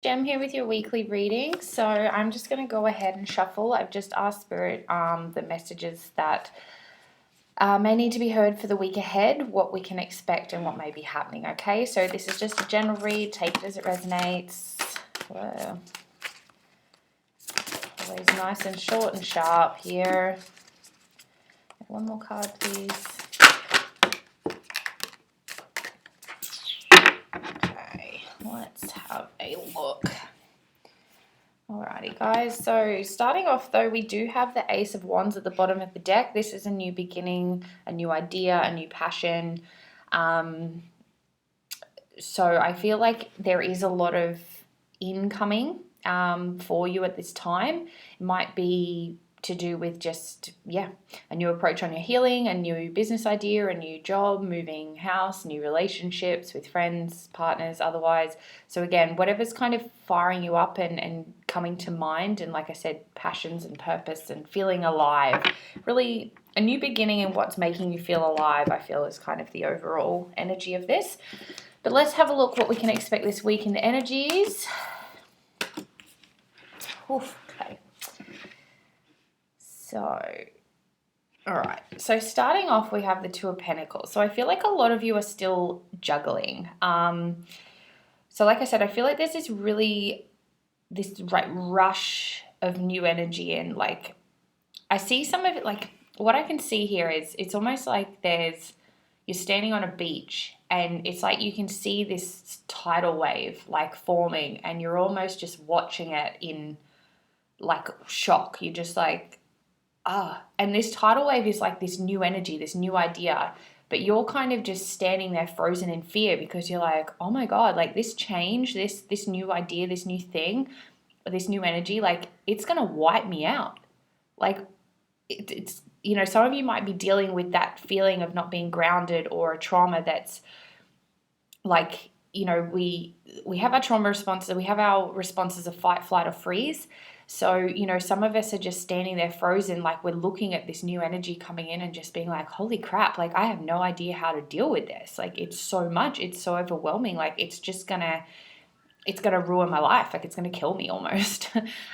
Jem here with your weekly reading. So I'm just going to go ahead and shuffle. I've just asked Spirit the messages that may need to be heard for the week ahead, what we can expect and what may be happening, okay? So this is just a general read. Take it as it resonates. Whoa. Always nice and short and sharp here. One more card, please. Okay, let's have a look. Alrighty guys, so starting off though, we do have the Ace of Wands at the bottom of the deck. This is a new beginning, a new idea, a new passion. So I feel like there is a lot of incoming for you at this time. It might be to do with just, a new approach on your healing, a new business idea, a new job, moving house, new relationships with friends, partners, otherwise. So again, whatever's kind of firing you up and coming to mind, and like I said, passions and purpose and feeling alive. Really a new beginning and what's making you feel alive, I feel, is kind of the overall energy of this. But let's have a look what we can expect this week in the energies. Oof, okay. So, all right. So starting off, we have the Two of Pentacles. So I feel like a lot of you are still juggling. So like I said, I feel like there's this rush of new energy, and like I see some of it. Like what I can see here is it's almost like you're standing on a beach, and it's like you can see this tidal wave like forming, and you're almost just watching it in like shock. You're just like, and this tidal wave is like this new energy, this new idea, but you're kind of just standing there frozen in fear because you're like, oh my God, like this change, this new idea, this new thing, this new energy, like it's going to wipe me out. Like it's, some of you might be dealing with that feeling of not being grounded, or a trauma that's like, we have our trauma responses, we have our responses of fight, flight, or freeze. So, some of us are just standing there frozen, like we're looking at this new energy coming in and just being like, holy crap, like I have no idea how to deal with this. Like it's so much, it's so overwhelming. Like it's gonna ruin my life. Like it's gonna kill me almost.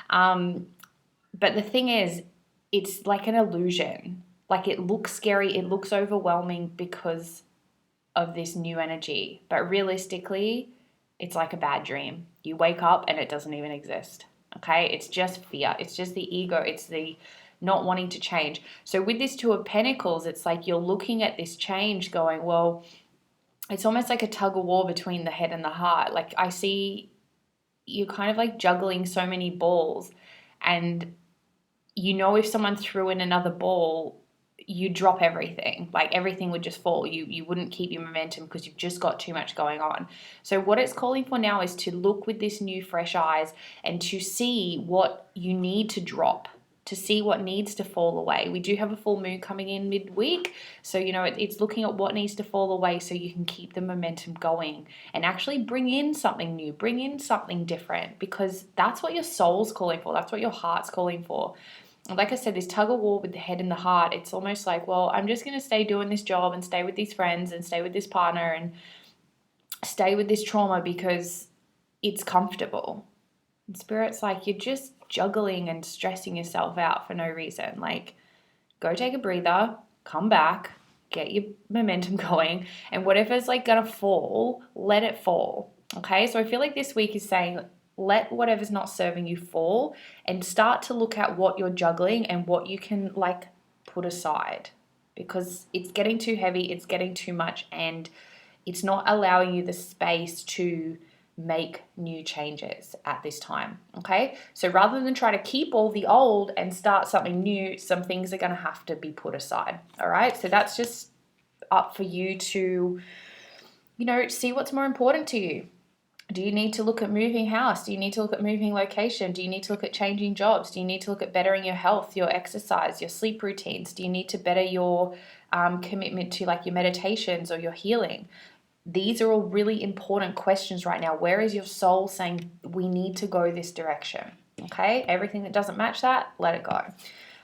But the thing is, it's like an illusion. Like it looks scary, it looks overwhelming because of this new energy. But realistically, it's like a bad dream. You wake up and it doesn't even exist. Okay, it's just fear. It's just the ego. It's the not wanting to change. So with this Two of Pentacles, it's like you're looking at this change going, well, it's almost like a tug of war between the head and the heart. Like I see you kind of like juggling so many balls, and if someone threw in another ball, you drop everything. Like everything would just fall. You wouldn't keep your momentum because you've just got too much going on. So what it's calling for now is to look with this new fresh eyes and to see what you need to drop, to see what needs to fall away. We do have a full moon coming in midweek. So, it's looking at what needs to fall away so you can keep the momentum going and actually bring in something new, bring in something different, because that's what your soul's calling for. That's what your heart's calling for. Like I said, this tug of war with the head and the heart, it's almost like, well, I'm just going to stay doing this job and stay with these friends and stay with this partner and stay with this trauma because it's comfortable. And Spirit's like, you're just juggling and stressing yourself out for no reason. Like, go take a breather, come back, get your momentum going, and whatever's like going to fall, let it fall. Okay, so I feel like this week is saying, let whatever's not serving you fall and start to look at what you're juggling and what you can like put aside, because it's getting too heavy, it's getting too much, and it's not allowing you the space to make new changes at this time. Okay, so rather than try to keep all the old and start something new, some things are going to have to be put aside. All right, so that's just up for you to see what's more important to you. Do you need to look at moving house? Do you need to look at moving location? Do you need to look at changing jobs? Do you need to look at bettering your health, your exercise, your sleep routines? Do you need to better your commitment to like your meditations or your healing? These are all really important questions right now. Where is your soul saying we need to go this direction? Okay, everything that doesn't match that, let it go.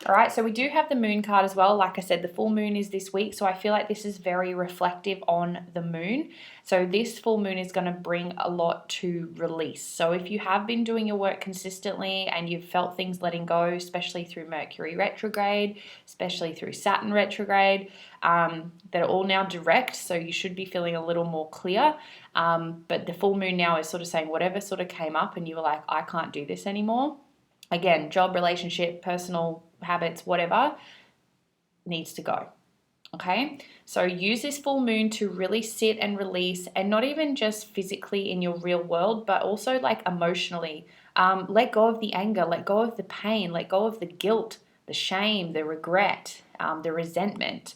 All right, so we do have the moon card as well. Like I said, the full moon is this week, so I feel like this is very reflective on the moon. So this full moon is going to bring a lot to release. So if you have been doing your work consistently and you've felt things letting go, especially through Mercury retrograde, especially through Saturn retrograde, they're all now direct, so you should be feeling a little more clear. But the full moon now is sort of saying whatever sort of came up and you were like, I can't do this anymore. Again, job, relationship, personal habits, whatever, needs to go. Okay, so use this full moon to really sit and release, and not even just physically in your real world, but also like emotionally. Let go of the anger, let go of the pain, let go of the guilt, the shame, the regret, the resentment.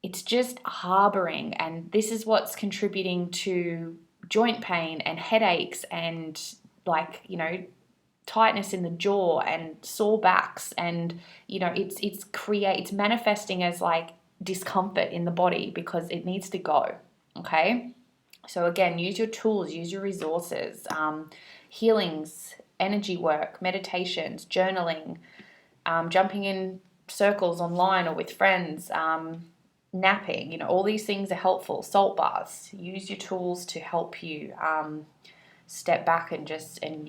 It's just harboring, and this is what's contributing to joint pain and headaches and, like, tightness in the jaw and sore backs, and it's manifesting as like discomfort in the body because it needs to go. Okay, so again, use your tools, use your resources, healings, energy work, meditations, journaling, jumping in circles online or with friends, napping, all these things are helpful. Salt baths, use your tools to help you step back and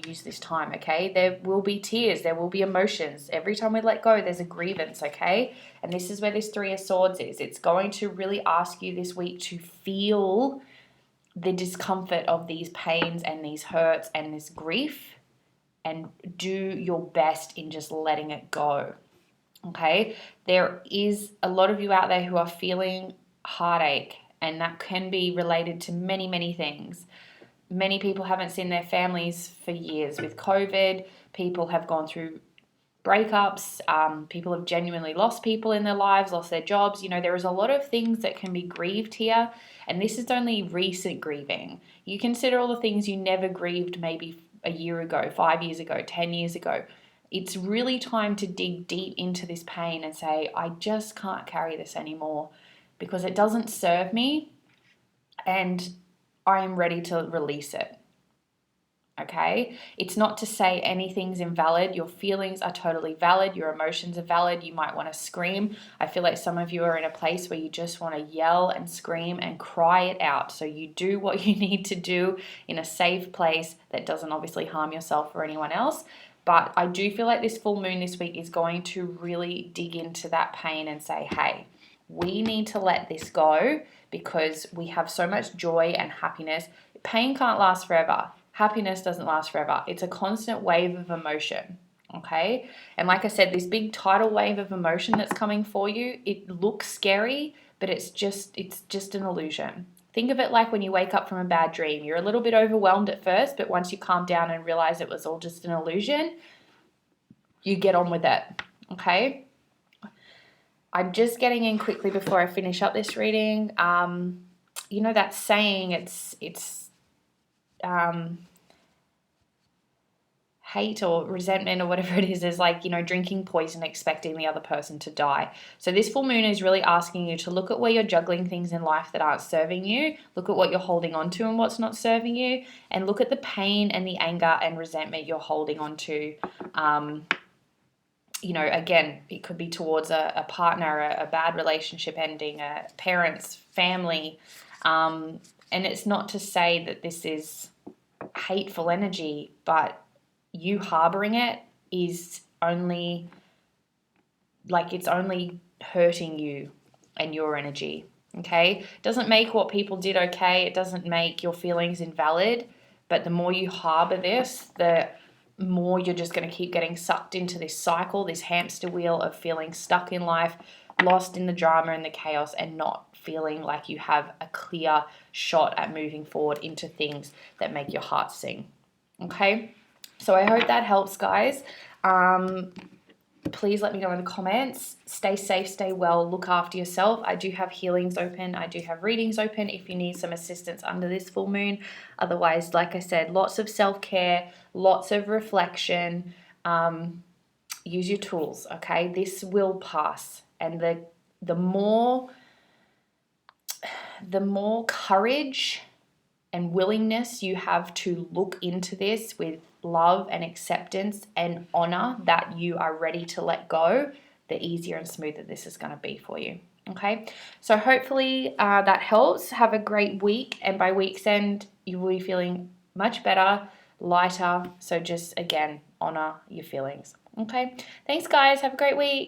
use this time. Okay, there will be tears, there will be emotions. Every time we let go, there's a grievance. Okay, and this is where this Three of Swords is. It's going to really ask you this week to feel the discomfort of these pains and these hurts and this grief, and do your best in just letting it go. Okay, there is a lot of you out there who are feeling heartache, and that can be related to many, many things. Many people haven't seen their families for years with COVID. People have gone through breakups. People have genuinely lost people in their lives, lost their jobs. There is a lot of things that can be grieved here. And this is only recent grieving. You consider all the things you never grieved maybe a year ago, 5 years ago, 10 years ago. It's really time to dig deep into this pain and say, I just can't carry this anymore because it doesn't serve me. And I am ready to release it. Okay? It's not to say anything's invalid. Your feelings are totally valid. Your emotions are valid. You might want to scream. I feel like some of you are in a place where you just want to yell and scream and cry it out. So you do what you need to do in a safe place that doesn't obviously harm yourself or anyone else. But I do feel like this full moon this week is going to really dig into that pain and say, hey, we need to let this go because we have so much joy and happiness. Pain can't last forever. Happiness doesn't last forever. It's a constant wave of emotion, okay? And like I said, this big tidal wave of emotion that's coming for you, it looks scary, but it's just an illusion. Think of it like when you wake up from a bad dream. You're a little bit overwhelmed at first, but once you calm down and realize it was all just an illusion, you get on with it, okay? I'm just getting in quickly before I finish up this reading. That saying, it's hate or resentment or whatever it is like, drinking poison expecting the other person to die. So this full moon is really asking you to look at where you're juggling things in life that aren't serving you, look at what you're holding on to and what's not serving you, and look at the pain and the anger and resentment you're holding on to. Again, it could be towards a partner, a bad relationship ending, a parents, family. And it's not to say that this is hateful energy, but you harboring it is only, it's only hurting you and your energy, okay? It doesn't make what people did okay. It doesn't make your feelings invalid. But the more you harbor this, the more you're just going to keep getting sucked into this cycle, this hamster wheel of feeling stuck in life, lost in the drama and the chaos, and not feeling like you have a clear shot at moving forward into things that make your heart sing. Okay, so I hope that helps, guys. Please let me know in the comments. Stay safe, stay well, look after yourself. I do have healings open. I do have readings open if you need some assistance under this full moon. Otherwise, like I said, lots of self-care, lots of reflection. Use your tools, okay? This will pass. And the more courage and willingness you have to look into this with love and acceptance and honor that you are ready to let go, the easier and smoother this is going to be for you. Okay, so hopefully that helps. Have a great week, and by week's end, you will be feeling much better, lighter. So just again, honor your feelings. Okay, thanks, guys. Have a great week.